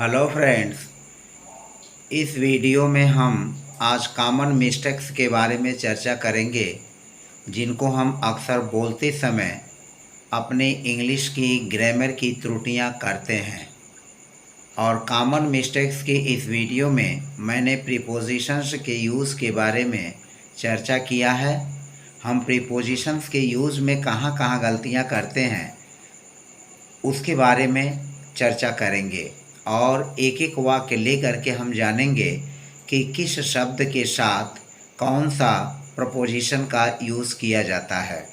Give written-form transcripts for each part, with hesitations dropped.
Hello friends, इस video में हम आज कॉमन मिस्टेक्स के बारे में चर्चा करेंगे जिनको हम अक्सर बोलते समय अपने इंग्लिश की ग्रामर की त्रुटियां करते हैं। और कॉमन मिस्टेक्स की इस वीडियो में मैंने प्रीपोजिशंस के यूज़ के बारे में चर्चा किया है। हम प्रीपोजिशंस के यूज़ में कहाँ कहाँ गलतियाँ करते हैं उसके बारे में चर्चा करेंगे और एक एक वाक्य लेकर के हम जानेंगे कि किस शब्द के साथ कौन सा प्रपोजिशन का यूज़ किया जाता है।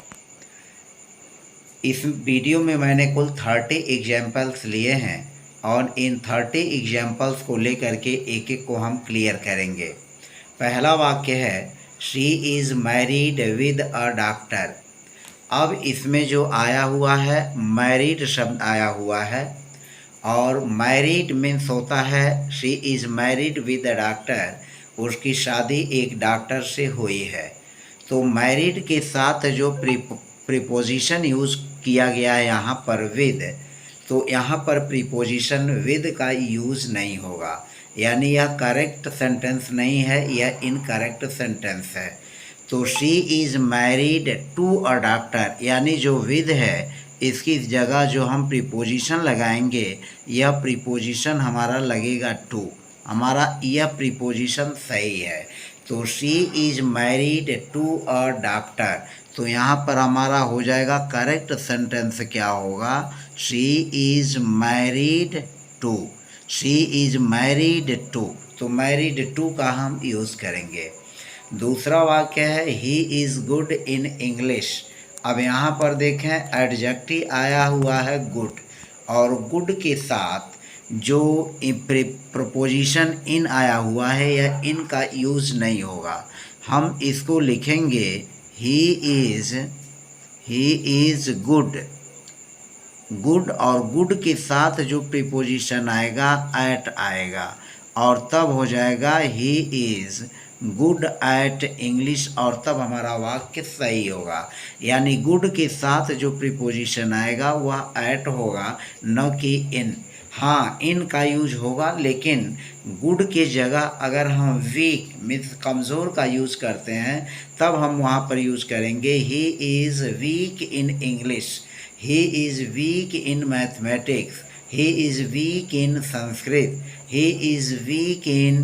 इस वीडियो में मैंने कुल 30 एग्जाम्पल्स लिए हैं और इन 30 एग्जाम्पल्स को लेकर के एक एक को हम क्लियर करेंगे। पहला वाक्य है, she is married with a doctor. अब इसमें जो आया हुआ है मैरिड शब्द आया हुआ है और मैरिड मीन्स होता है she is married with a doctor, उसकी शादी एक डॉक्टर से हुई है। तो मैरिड के साथ जो प्रीपोजिशन यूज़ किया गया है यहाँ पर विद, तो यहाँ पर प्रीपोजिशन विद का यूज़ नहीं होगा, यानी यह करेक्ट सेंटेंस नहीं है, यह इनकरेक्ट सेंटेंस है। तो she is married to a doctor, यानी जो विद है इसकी जगह जो हम प्रीपोजिशन लगाएंगे यह प्रीपोजिशन हमारा लगेगा टू, हमारा यह प्रीपोजिशन सही है। तो she is married to a doctor, तो यहाँ पर हमारा हो जाएगा करेक्ट सेंटेंस क्या होगा, she is married to, she is married to. तो मैरिड टू का हम यूज़ करेंगे। दूसरा वाक्य है, he is good in English. अब यहाँ पर देखें एडजेक्टिव आया हुआ है गुड, और गुड के साथ जो प्रपोजिशन इन आया हुआ है यह इन का यूज़ नहीं होगा। हम इसको लिखेंगे ही इज़ गुड। गुड और गुड के साथ जो प्रीपोजिशन आएगा एट आएगा और तब हो जाएगा ही इज़ गुड एट इंग्लिश, और तब हमारा वाक्य सही होगा। यानी गुड के साथ जो प्रीपोजिशन आएगा वह एट होगा, न कि इन। हाँ, इन का यूज होगा, लेकिन गुड के जगह अगर हम वीक मीन्स कमज़ोर का यूज़ करते हैं तब हम वहाँ पर यूज़ करेंगे ही is weak in English, he is weak in mathematics, he is weak in Sanskrit, he is weak in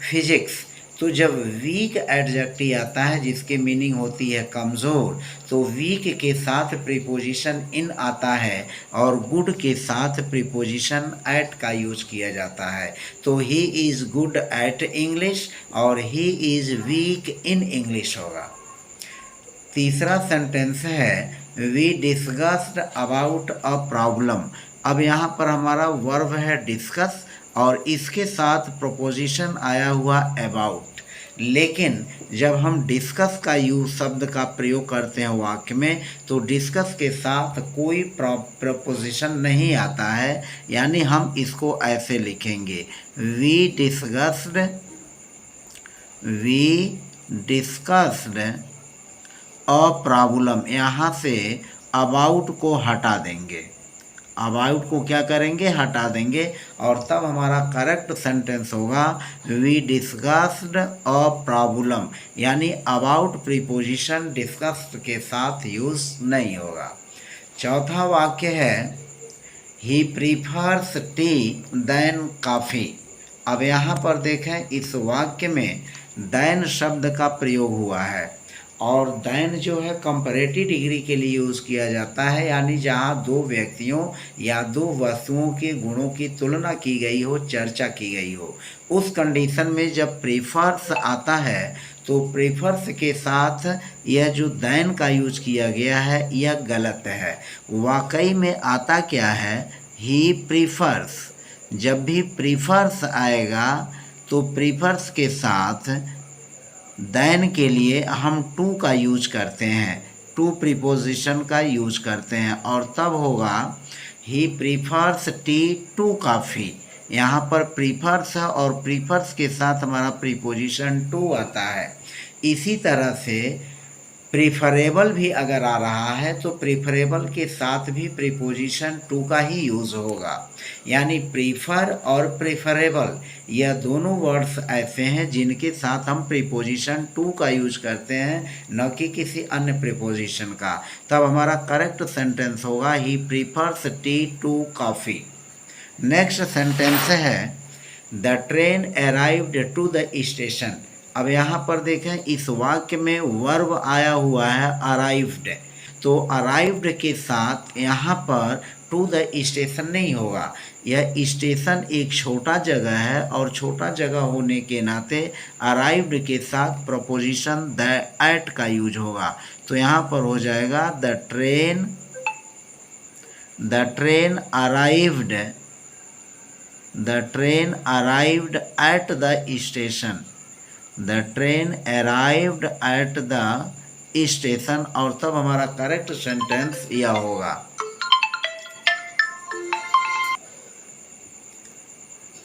physics। तो जब वीक एडजेक्टिव आता है जिसकी मीनिंग होती है कमज़ोर, तो वीक के साथ प्रीपोजिशन इन आता है और गुड के साथ प्रीपोजिशन एट का यूज किया जाता है। तो he is good at English और he is weak in English होगा। तीसरा सेंटेंस है, we discussed about a problem. अब यहाँ पर हमारा वर्ब है डिस्कस और इसके साथ प्रपोजिशन आया हुआ अबाउट, लेकिन जब हम डिस्कस का यूज शब्द का प्रयोग करते हैं वाक्य में तो डिस्कस के साथ कोई प्रपोजिशन नहीं आता है, यानी हम इसको ऐसे लिखेंगे वी डिस्कस्ड अ प्रॉब्लम। यहाँ से अबाउट को हटा देंगे, अबाउट को क्या करेंगे, हटा देंगे, और तब हमारा करेक्ट सेंटेंस होगा वी डिस्कस्ड अ प्रॉब्लम, यानी अबाउट प्रीपोजिशन डिस्कस्ड के साथ यूज नहीं होगा। चौथा वाक्य है, ही प्रीफर्स टी देन कॉफ़ी। अब यहाँ पर देखें इस वाक्य में देन शब्द का प्रयोग हुआ है और देन जो है कंपैरेटिव डिग्री के लिए यूज़ किया जाता है, यानी जहाँ दो व्यक्तियों या दो वस्तुओं के गुणों की तुलना की गई हो, चर्चा की गई हो, उस कंडीशन में जब प्रीफर्स आता है तो प्रीफर्स के साथ यह जो देन का यूज किया गया है यह गलत है। वाकई में आता क्या है, ही प्रीफर्स। जब भी प्रीफर्स आएगा तो प्रीफर्स के साथ देन के लिए हम टू का यूज करते हैं, टू प्रीपोजिशन का यूज करते हैं, और तब होगा he prefers tea to coffee. यहाँ पर प्रीफर्स है और प्रीफर्स के साथ हमारा प्रीपोजिशन टू आता है। इसी तरह से प्रीफरेबल भी अगर आ रहा है तो प्रीफरेबल के साथ भी प्रीपोजिशन टू का ही यूज़ होगा। यानी प्रीफर और प्रीफरेबल यह दोनों वर्ड्स ऐसे हैं जिनके साथ हम प्रीपोजिशन टू का यूज करते हैं, न कि किसी अन्य प्रीपोजिशन का। तब हमारा करेक्ट सेंटेंस होगा he prefers tea to coffee. Next sentence है the train arrived to the station. अब यहाँ पर देखें इस वाक्य में वर्ब आया हुआ है अराइव्ड, तो अराइव्ड के साथ यहाँ पर टू द स्टेशन नहीं होगा। यह स्टेशन एक छोटा जगह है और छोटा जगह होने के नाते अराइव्ड के साथ प्रपोजिशन द एट का यूज होगा। तो यहाँ पर हो जाएगा the train arrived at the station. The train arrived at the station, और तब हमारा करेक्ट सेंटेंस यह होगा।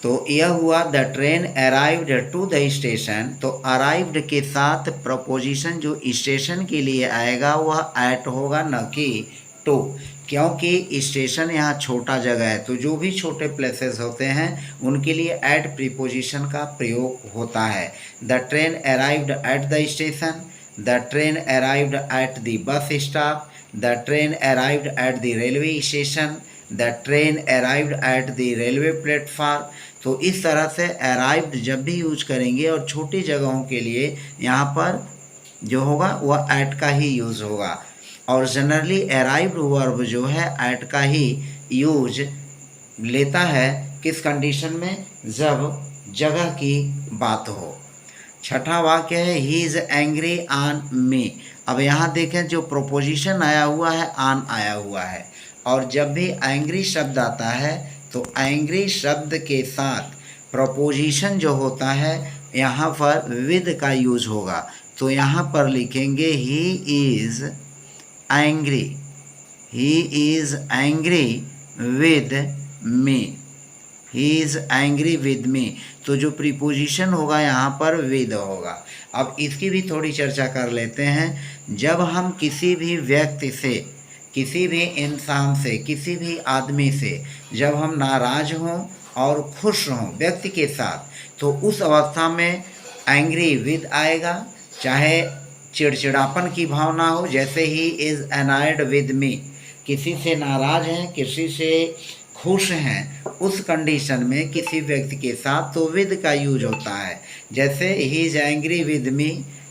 तो यह हुआ the train arrived to the station. तो अराइव्ड के साथ प्रपोजिशन जो स्टेशन के लिए आएगा वह एट होगा, न कि टू, क्योंकि स्टेशन यहाँ छोटा जगह है। तो जो भी छोटे प्लेसेस होते हैं उनके लिए एट प्रीपोजिशन का प्रयोग होता है। The train arrived at the station, the train arrived at the bus stop, the train arrived at the railway station, the train arrived at the railway platform. तो इस तरह से अराइव्ड जब भी यूज करेंगे और छोटी जगहों के लिए यहाँ पर जो होगा वह एट का ही यूज़ होगा। और जनरली अराइव्ड वर्ब जो है एट का ही यूज लेता है किस कंडीशन में, जब जगह की बात हो। छठा वाक्य है he is angry on me. अब यहाँ देखें जो प्रोपोजिशन आया हुआ है ऑन आया हुआ है, और जब भी एंग्री शब्द आता है तो एंग्री शब्द के साथ प्रोपोजिशन जो होता है यहाँ पर विद का यूज होगा। तो यहाँ पर लिखेंगे ही is angry, he is angry with me, he is angry with मी। तो जो प्रीपोजिशन होगा यहाँ पर विद होगा। अब इसकी भी थोड़ी चर्चा कर लेते हैं। जब हम किसी भी व्यक्ति से, किसी भी इंसान से, किसी भी आदमी से जब हम नाराज़ हों और खुश हों व्यक्ति के साथ, तो उस अवस्था में एंग्री विद आएगा। चाहे चिड़चिड़ापन की भावना हो, जैसे ही इज़ एनायड विद मी, किसी से नाराज़ हैं, किसी से खुश हैं, उस कंडीशन में किसी व्यक्ति के साथ तो विद का यूज होता है। जैसे he is angry with me,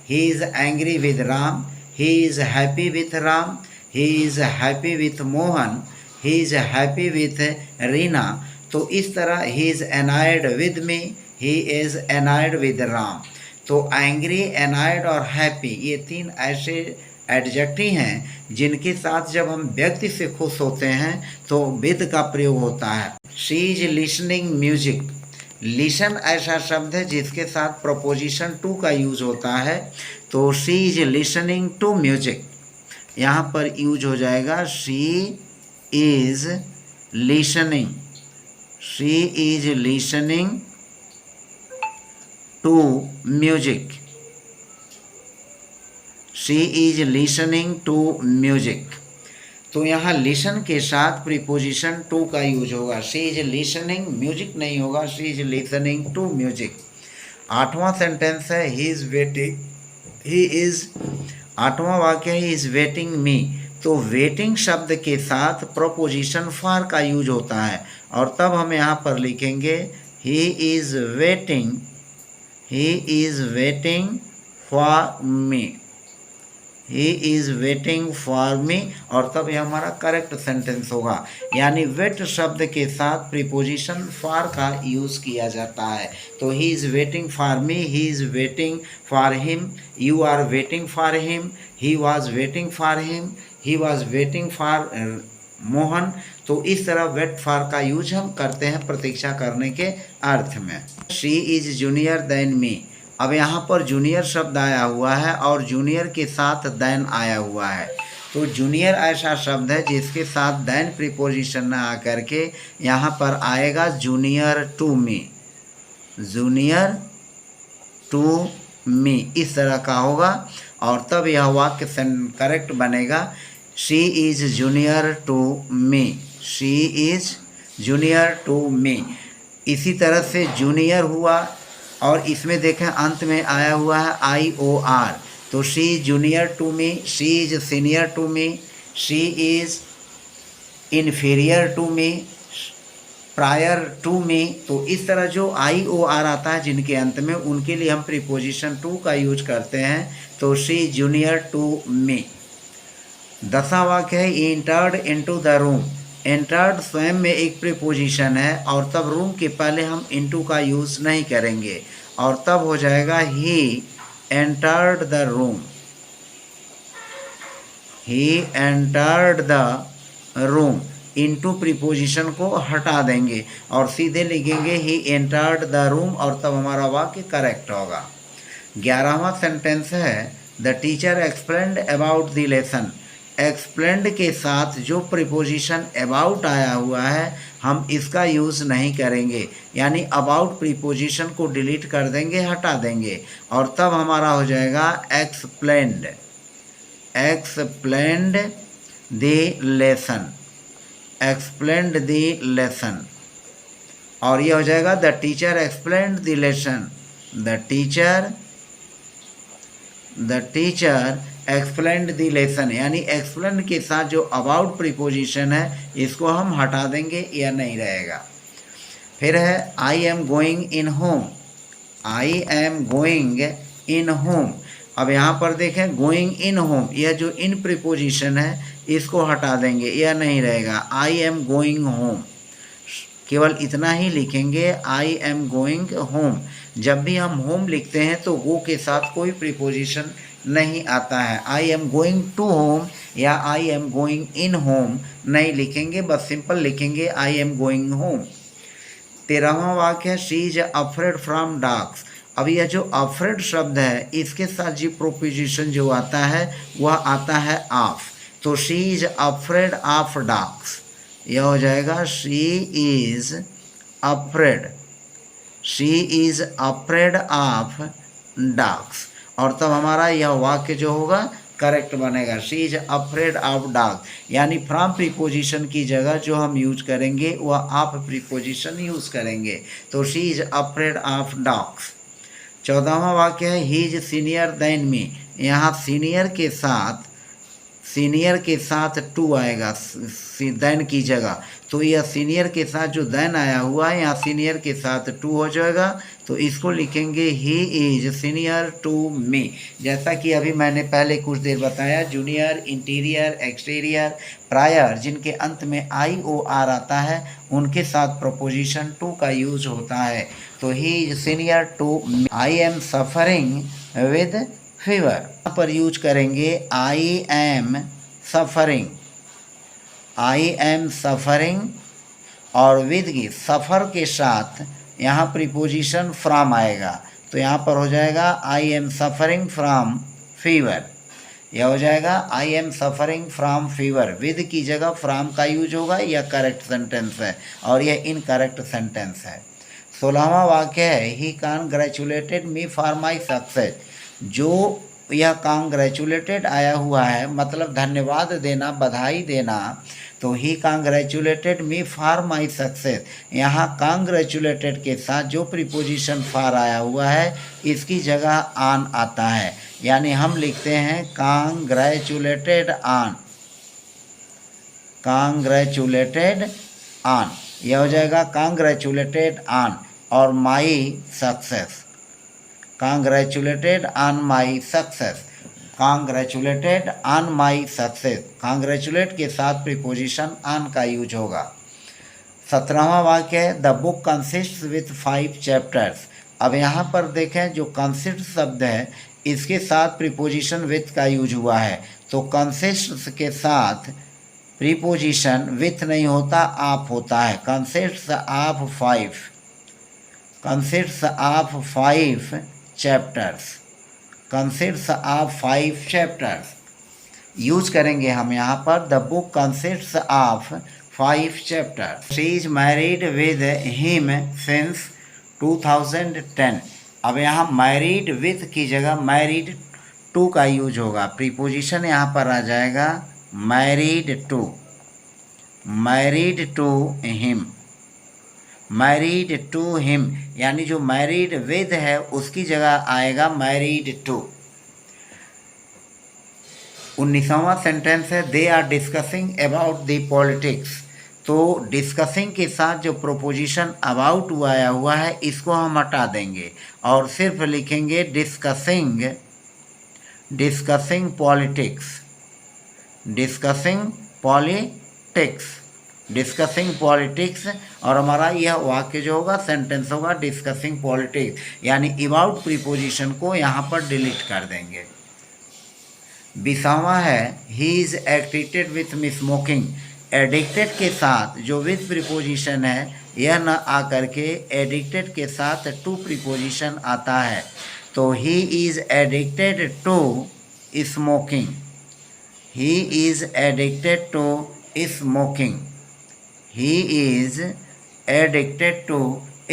he is angry with Ram, he is happy with Ram, he is happy with Mohan, he is happy with Reena. तो इस तरह he is annoyed with me, he is annoyed with Ram. तो angry, एनायड और happy ये तीन ऐसे adjective हैं जिनके साथ जब हम व्यक्ति से खुश होते हैं तो विद का प्रयोग होता है। She is listening music. Listen ऐसा शब्द है जिसके साथ प्रपोजिशन टू का यूज होता है। तो she is listening to music, यहाँ पर यूज हो जाएगा she is listening, she is listening to music, she is listening to music. तो यहाँ लिसन के साथ प्रीपोजिशन टू का यूज होगा। शी इज लिसनिंग, म्यूजिक नहीं होगा, she is listening to music. आठवां सेंटेंस है he is waiting, he is, आठवां वाक्य ही इज वेटिंग मी। तो वेटिंग शब्द के साथ प्रोपोजिशन फॉर का यूज होता है, और तब हम यहाँ पर लिखेंगे he is waiting, he is waiting for me, he is waiting for me, और तब यह हमारा करेक्ट सेंटेंस होगा। यानी वेट शब्द के साथ प्रीपोजिशन फॉर का यूज़ किया जाता है। तो he is waiting for me, he is waiting for him, you are waiting for him, he was waiting for him, he was waiting for Mohan. तो इस तरह वेट फॉर का यूज हम करते हैं प्रतीक्षा करने के अर्थ में। She is junior than me. अब यहाँ पर जूनियर शब्द आया हुआ है और जूनियर के साथ देन आया हुआ है। तो जूनियर ऐसा शब्द है जिसके साथ देन प्रीपोजिशन न आकर के यहाँ पर आएगा junior to me, junior to me, इस तरह का होगा। और तब यह वाक्य करेक्ट बनेगा, she is junior to me, she is junior to me. इसी तरह से जूनियर हुआ और इसमें देखें अंत में आया हुआ है IOR, तो she is junior to me, she is senior to me, she is inferior to me, prior to me. तो इस तरह जो IOR आता है जिनके अंत में, उनके लिए हम प्रीपोजिशन टू का यूज करते हैं, तो शी जूनियर टू मी। 10वां वाक्य है entered into the room. Entered स्वयं में एक प्रीपोजिशन है और तब रूम के पहले हम इनटू का यूज़ नहीं करेंगे और तब हो जाएगा he entered the room, he entered the room. Into preposition को हटा देंगे और सीधे लिखेंगे ही एंटर्ड द रूम और तब हमारा वाक्य करेक्ट होगा। 11वां सेंटेंस है the teacher explained about the lesson. Explained के साथ जो प्रीपोजिशन अबाउट आया हुआ है हम इसका यूज़ नहीं करेंगे, यानी अबाउट प्रीपोजिशन को डिलीट कर देंगे, हटा देंगे और तब हमारा हो जाएगा explained, explained the lesson, explained the lesson. और ये हो जाएगा the teacher explained the lesson, the teacher explained the lesson, यानी एक्सप्लेन के साथ जो अबाउट प्रीपोजिशन है इसको हम हटा देंगे या नहीं रहेगा। फिर है I am going in home, I am going in home. अब यहाँ पर देखें गोइंग इन होम, यह जो इन प्रीपोजिशन है इसको हटा देंगे, यह नहीं रहेगा, आई एम गोइंग होम। केवल इतना ही लिखेंगे आई एम गोइंग होम। जब भी हम होम लिखते हैं तो गो के साथ कोई प्रीपोजिशन नहीं आता है। I am going to home या I am going in home नहीं लिखेंगे, बस सिंपल लिखेंगे आई एम गोइंग होम। 13वां वाक्य है she is afraid from dogs. अब यह जो अफ्रेड शब्द है इसके साथ जो प्रोपोजिशन जो आता है वह आता है ऑफ, तो she is afraid of dogs, यह हो जाएगा she is afraid, she is afraid of dogs और तब हमारा यह वाक्य जो होगा करेक्ट बनेगा, she is afraid of dog. यानी फ्रॉम प्रीपोजिशन की जगह जो हम यूज करेंगे वह ऑफ प्रीपोजिशन यूज करेंगे, तो she is afraid of dogs. 14वां वाक्य है he is senior than me. यहाँ सीनियर के साथ टू आएगा देन की जगह, तो यह सीनियर के साथ जो देन आया हुआ है यहाँ सीनियर के साथ टू हो जाएगा, तो इसको लिखेंगे he is senior to me. जैसा कि अभी मैंने पहले कुछ देर बताया, जूनियर, इंटीरियर, एक्सटीरियर, प्रायर जिनके अंत में IOR आता है उनके साथ प्रपोजिशन टू का यूज होता है, तो he is senior to me. I am suffering with fever, यहाँ पर यूज करेंगे I am suffering, I am suffering और विद की सफ़र के साथ यहाँ प्रीपोजिशन फ्रॉम आएगा, तो यहाँ पर हो जाएगा आई एम सफरिंग फ्रॉम फीवर, यह हो जाएगा आई am suffering from fever. With की जगह फ्रॉम का यूज होगा, यह करेक्ट सेंटेंस है और यह इनकरेक्ट सेंटेंस है। 16वां वाक्य है ही कांग्रेचुलेटेड मी फॉर माई सक्सेस। जो यह कांग्रेचुलेटेड आया हुआ है मतलब धन्यवाद देना, बधाई देना, तो ही कांग्रेचुलेटेड मी फॉर माई सक्सेस। यहाँ कांग्रेचुलेटेड के साथ जो प्रीपोजिशन फॉर आया हुआ है इसकी जगह ऑन आता है, यानी हम लिखते हैं कांग्रेचुलेटेड ऑन, कांग्रेचुलेटेड ऑन, यह हो जाएगा कांग्रेचुलेटेड ऑन और my success, congratulated on my success, congratulated on my success. Congratulate के साथ प्रीपोजिशन ऑन का यूज होगा। 17वां वाक्य है the book consists with 5 chapters. अब यहाँ पर देखें जो कंसिस्ट शब्द है इसके साथ प्रीपोजिशन विथ का यूज हुआ है, तो कंसिस्ट्स के साथ प्रीपोजिशन विथ नहीं होता, आप होता है। Consists of 5, consists of 5 chapters, consists of 5 chapters use करेंगे हम यहाँ पर। The book consists of 5 chapters. She is married with him since 2010। अब यहाँ मैरिड विथ की जगह मैरिड टू का यूज होगा। प्रीपोजिशन यहाँ पर आ जाएगा married to, married to him, married to him, यानी जो मैरिड विद है उसकी जगह आएगा मैरिड टू। 19वां सेंटेंस है they are discussing about the politics. तो डिस्कसिंग के साथ जो प्रोपोजिशन अबाउट आया हुआ है इसको हम हटा देंगे और सिर्फ लिखेंगे discussing, discussing politics, discussing politics, discussing politics. और हमारा यह वाक्य जो होगा सेंटेंस होगा डिस्कसिंग पॉलिटिक्स, यानी अबाउट प्रीपोजिशन को यहाँ पर डिलीट कर देंगे। 20वां है he is addicted with smoking. Addicted के साथ जो विथ प्रीपोजिशन है यह न आकर के एडिक्टेड के साथ टू प्रीपोजिशन आता है। तो he is addicted to smoking, he is addicted to smoking, he is addicted to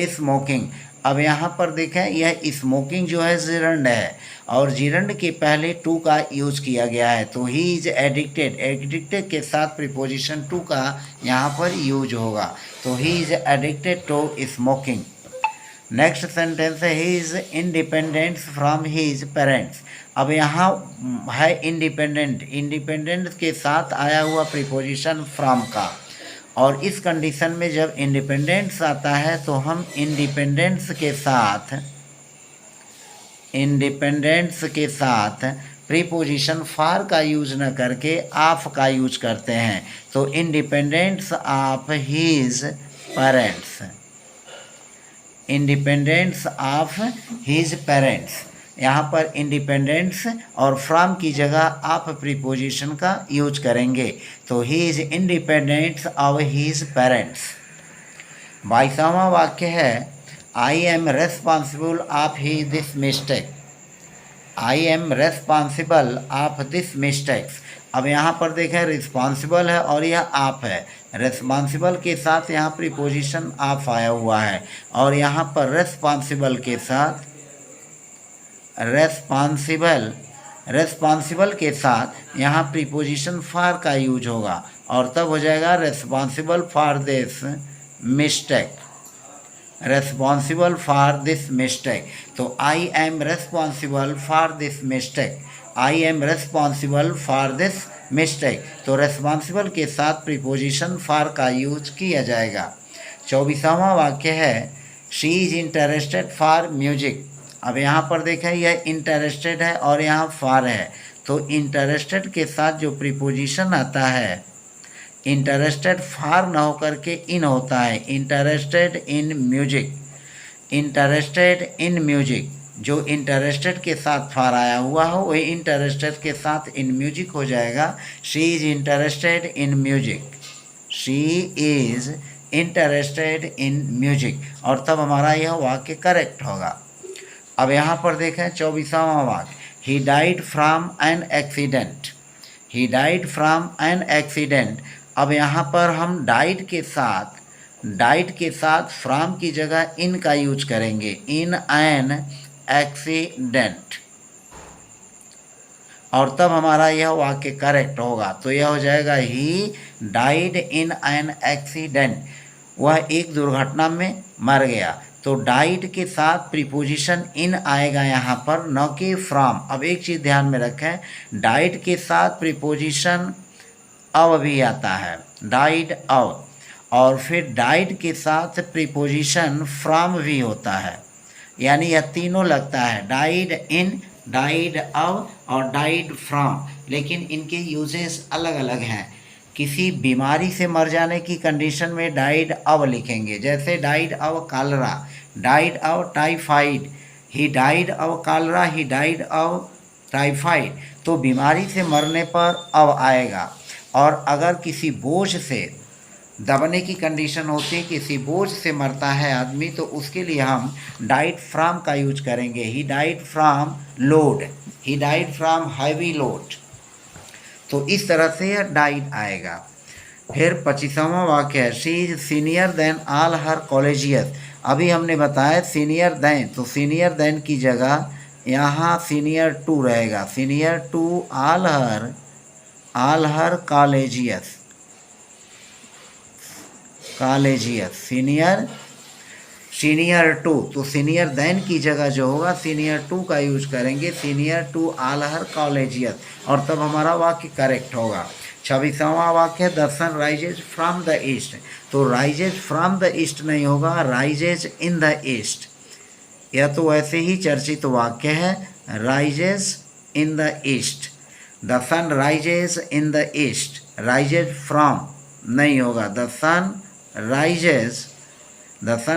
smoking. अब यहाँ पर देखें यह स्मोकिंग जो है जिरंड है और जिरंड के पहले टू का यूज किया गया है। तो ही इज एडिक्टेड, एडिक्टेड के साथ प्रीपोजिशन टू का यहाँ पर यूज होगा। तो he is addicted to smoking. Next sentence है he is independent from his parents. अब यहाँ है इंडिपेंडेंट, इंडिपेंडेंट के साथ आया हुआ प्रीपोजिशन फ्रॉम का, और इस कंडीशन में जब इंडिपेंडेंस आता है तो हम इंडिपेंडेंस के साथ, इंडिपेंडेंस के साथ प्रीपोजिशन फॉर का यूज न करके ऑफ का यूज करते हैं। तो independence of his parents, independence of his parents. यहाँ पर इंडिपेंडेंस और फ्रॉम की जगह आप प्रीपोजिशन का यूज करेंगे। तो he is independent of his parents. 22वां वाक्य है I am responsible of he this mistake, I am responsible of this mistakes. अब यहाँ पर देखें रिस्पॉन्सिबल है और यह आप है। रेस्पॉन्सिबल के साथ यहाँ प्रीपोजिशन आप आया हुआ है और यहाँ पर रेस्पॉन्सिबल के साथ, रेस्पॉन्सिबल, रेस्पॉन्सिबल के साथ यहाँ प्रीपोजिशन फॉर का यूज होगा और तब हो जाएगा responsible for this mistake, responsible for this mistake. तो I am responsible for this mistake, I am responsible for this mistake. तो रेस्पॉन्सिबल के साथ प्रीपोजिशन फॉर का यूज किया जाएगा। 24वां वाक्य है she is interested for music. अब यहाँ पर देखें यह इंटरेस्टेड है और यहाँ फॉर है। तो इंटरेस्टेड के साथ जो प्रीपोजिशन आता है, इंटरेस्टेड फॉर न होकर के इन होता है, interested in music, interested in music. जो इंटरेस्टेड के साथ फॉर आया हुआ हो वही इंटरेस्टेड के साथ इन म्यूजिक हो जाएगा। She is interested in music, she is interested in music, और तब हमारा यह वाक्य करेक्ट होगा। अब यहाँ पर देखें 24वां वाक्य he died from an accident, he died from an accident. अब यहाँ पर हम डाइड के साथ, डाइड के साथ फ्रॉम की जगह इन का यूज करेंगे, इन एन एक्सीडेंट, और तब हमारा यह वाक्य करेक्ट होगा। तो यह हो जाएगा he died in an accident, वह एक दुर्घटना में मर गया। तो डाइड के साथ प्रीपोजिशन इन आएगा यहाँ पर, न कि फ्रॉम। अब एक चीज़ ध्यान में रखें, डाइड के साथ प्रीपोजिशन अव भी आता है, डाइड अव, और फिर डाइड के साथ प्रीपोजिशन फ्रॉम भी होता है, यानी यह तीनों लगता है, डाइड इन, डाइड अव और डाइड फ्रॉम, लेकिन इनके यूजेस अलग अलग हैं। किसी बीमारी से मर जाने की कंडीशन में डाइड अव लिखेंगे, जैसे डाइड अव कालरा, डाइड अव टाइफाइड, ही डाइड अव कालरा, ही डाइड अव टाइफाइड। तो बीमारी से मरने पर अव आएगा। और अगर किसी बोझ से दबने की कंडीशन होती है, किसी बोझ से मरता है आदमी, तो उसके लिए हम डाइड फ्रॉम का यूज करेंगे, he died from load, he died from heavy load. तो इस तरह से यह डाइड आएगा। फिर 25वां वाक्य है she is senior than all her colleagues. अभी हमने बताया सीनियर देन, तो सीनियर देन की जगह यहाँ सीनियर टू रहेगा, senior to all her colleagues, senior to, तो सीनियर देन की जगह जो होगा सीनियर टू का यूज करेंगे, senior to all her colleagues, और तब हमारा वाक्य करेक्ट होगा। 26वां वाक्य the sun rises from the east, तो राइजेज फ्रॉम द ईस्ट नहीं होगा, राइजेज इन द ईस्ट। यह तो वैसे ही चर्चित वाक्य है, rises in the east, the sun rises in the east, rises from नहीं होगा, the sun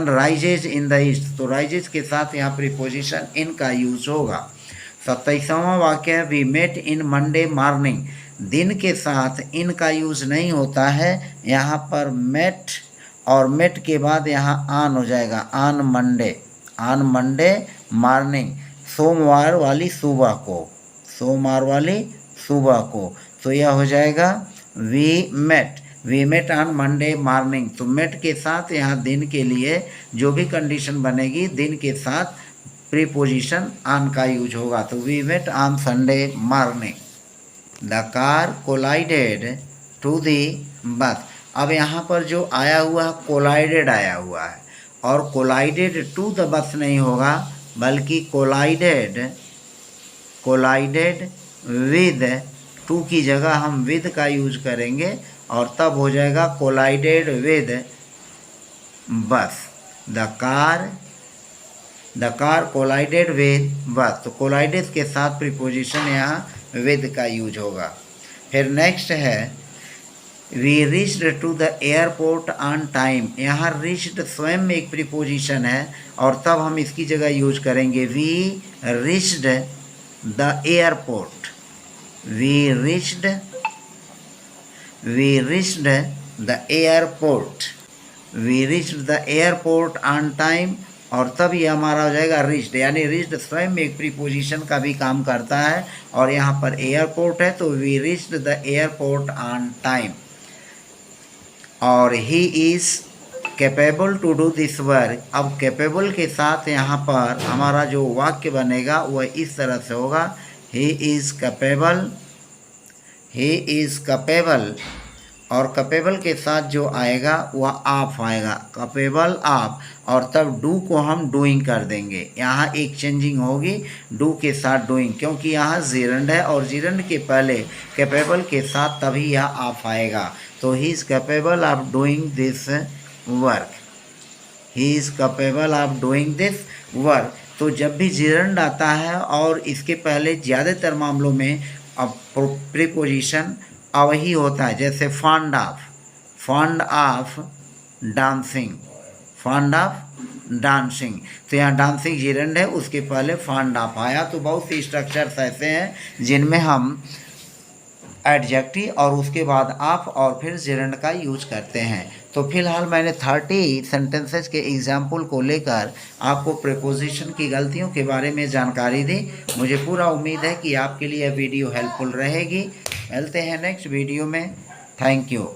rises in the east, तो राइजेज के साथ यहाँ प्रीपोजिशन इन का यूज होगा। 27वां वाक्य है we met in Monday morning, दिन के साथ इन का यूज नहीं होता है, यहाँ पर मेट और मेट के बाद यहाँ ऑन हो जाएगा, ऑन मंडे मॉर्निंग, सोमवार वाली सुबह को, तो यह हो जाएगा we met on Monday morning, तो मेट के साथ यहाँ दिन के लिए जो भी कंडीशन बनेगी दिन के साथ प्रीपोजिशन ऑन का यूज होगा, तो we met on Sunday morning. The car collided to the bus, अब यहाँ पर जो आया हुआ है कोलाइडेड आया हुआ है, और कोलाइडेड टू द बस नहीं होगा, बल्कि कोलाइडेड विद, टू की जगह हम विद का यूज करेंगे, और तब हो जाएगा कोलाइडेड विद बस। द कार कोलाइडेड विद बस, तो कोलाइडेड के साथ प्रीपोजिशन यहाँ विद का यूज होगा। फिर नेक्स्ट है we reached to the airport on time, यहाँ रीच्ड स्वयं में एक प्रीपोजिशन है, और तब हम इसकी जगह यूज करेंगे we reached the airport, we reached the airport on time, और तब ये हमारा हो जाएगा रीच्ड, यानी रीच्ड स्वयं में एक प्रीपोजिशन का भी काम करता है, और यहाँ पर एयरपोर्ट है तो we reached the airport on time. और he is capable to do this work, अब कैपेबल के साथ यहाँ पर हमारा जो वाक्य बनेगा वह इस तरह से होगा, ही इज़ कैपेबल, और कैपेबल के साथ जो आएगा वह आप आएगा, कैपेबल आप, और तब डू को हम डूइंग कर देंगे, यहाँ एक चेंजिंग होगी डू के साथ डूइंग, क्योंकि यहाँ जीरंड है और जीरंड के पहले कैपेबल के साथ तभी यह आप आएगा, तो he is capable of doing this work, तो जब भी जीरंड आता है और इसके पहले ज़्यादातर मामलों में अब प्रीपोजिशन अवही होता है, जैसे फॉन्ड ऑफ डांसिंग, तो यहाँ डांसिंग जीरंड है, उसके पहले फॉन्ड ऑफ आया, तो बहुत सी स्ट्रक्चर्स ऐसे हैं जिनमें हम एडजेक्टिव और उसके बाद ऑफ और फिर जीरंड का यूज करते हैं। तो फिलहाल मैंने 30 सेंटेंसेस के एग्जाम्पल को लेकर आपको प्रीपोजिशन की गलतियों के बारे में जानकारी दी। मुझे पूरा उम्मीद है कि आपके लिए यह वीडियो हेल्पफुल रहेगी। मिलते हैं नेक्स्ट वीडियो में। Thank you.